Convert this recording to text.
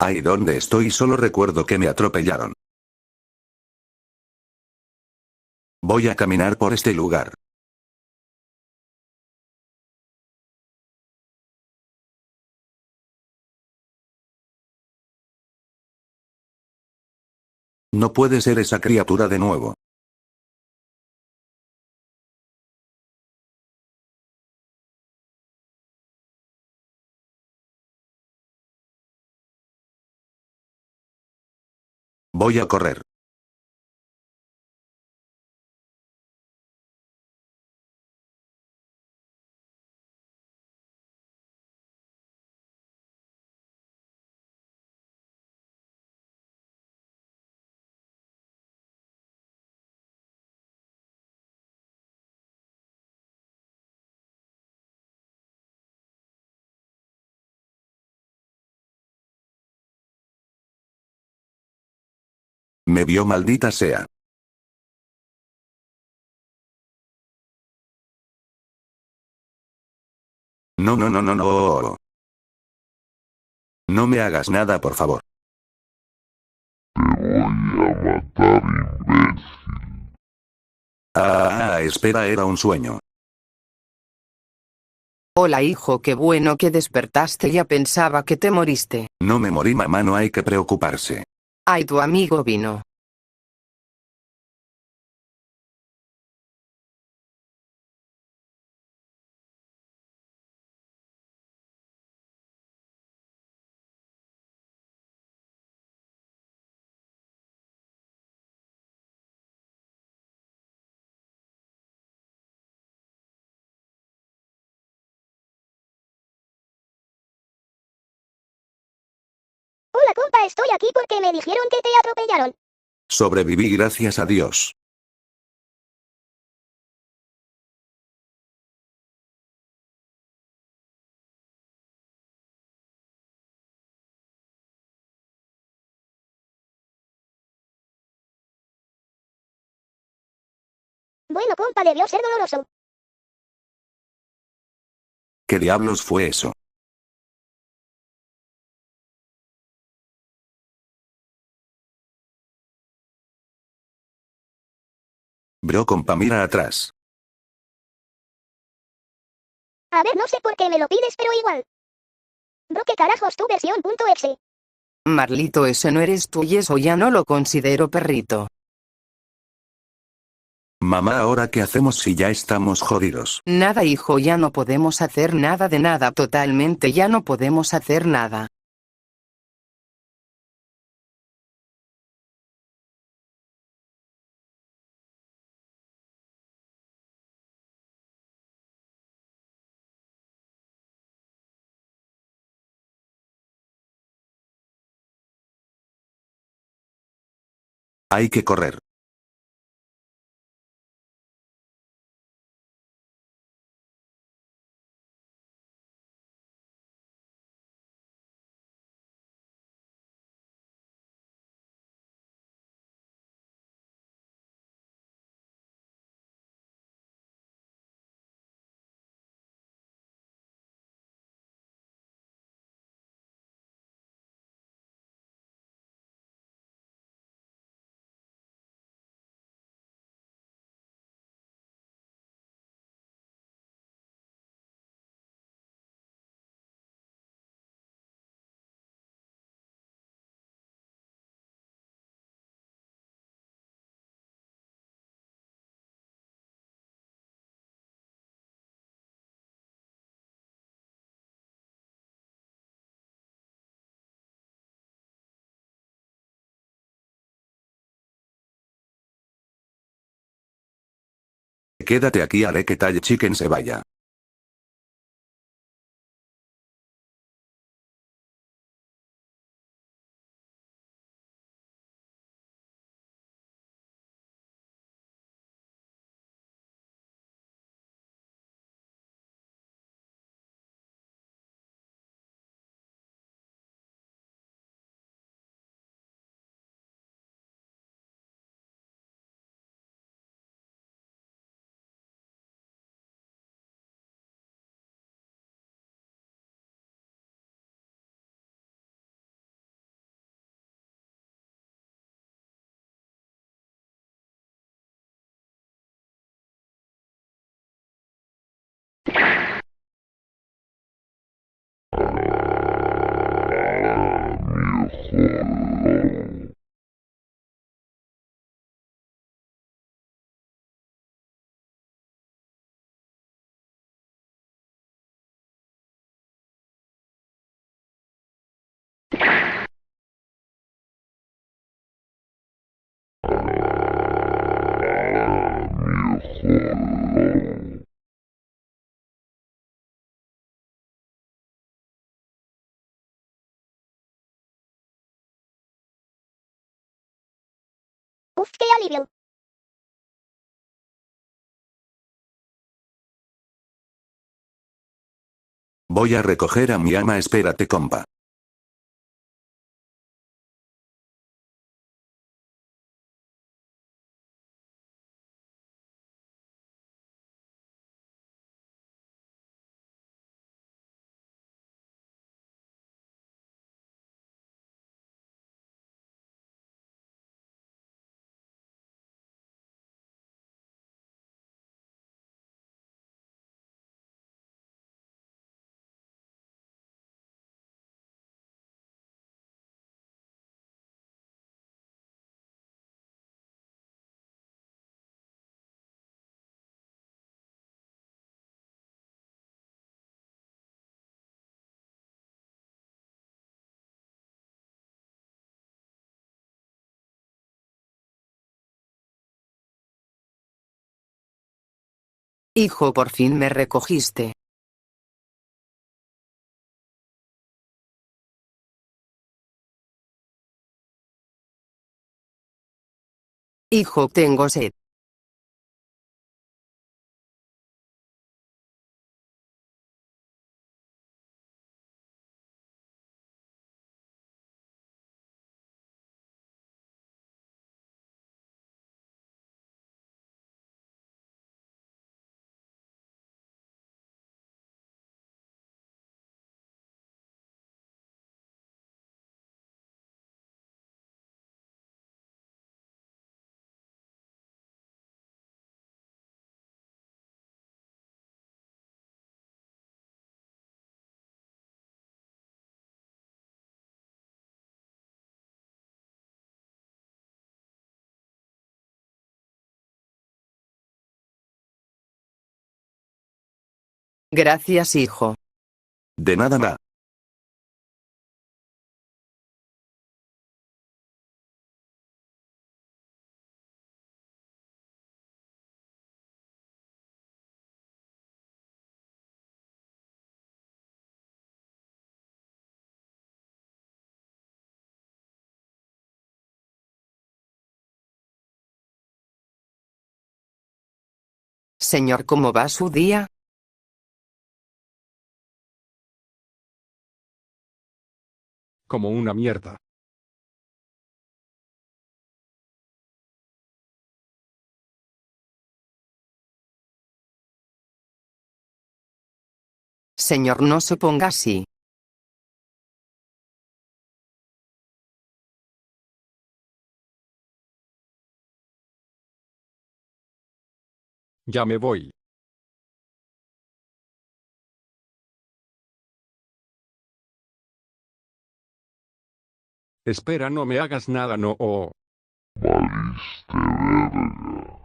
Ahí donde estoy solo recuerdo que me atropellaron. Voy a caminar por este lugar. No puede ser esa criatura de nuevo. Voy a correr. Me vio, maldita sea. No, no, no, no, no. No me hagas nada, por favor. Te voy a matar, imbécil. Espera, era un sueño. Hola hijo, qué bueno que despertaste, ya pensaba que te moriste. No me morí, mamá, no hay que preocuparse. Ay, tu amigo vino. Hola compa, estoy aquí porque me dijeron que te atropellaron. Sobreviví gracias a Dios. Bueno compa, debió ser doloroso. ¿Qué diablos fue eso? Bro, compa, mira atrás. A ver, no sé por qué me lo pides, pero igual. Bro, ¿qué carajos tu versión.exe? Marlito, ese no eres tú y eso ya no lo considero perrito. Mamá, ¿ahora qué hacemos si ya estamos jodidos? Nada hijo, ya no podemos hacer nada de nada, totalmente ya no podemos hacer nada. Hay que correr. Quédate aquí, haré que Talle Chicken se vaya. Uf, qué alivio. Voy a recoger a mi ama, espérate compa. Hijo, por fin me recogiste. Hijo, tengo sed. Gracias, hijo. De nada ma. Señor, ¿cómo va su día? Como una mierda. Señor, no se ponga así. Ya me voy. Espera, no me hagas nada, no. Valiste verga.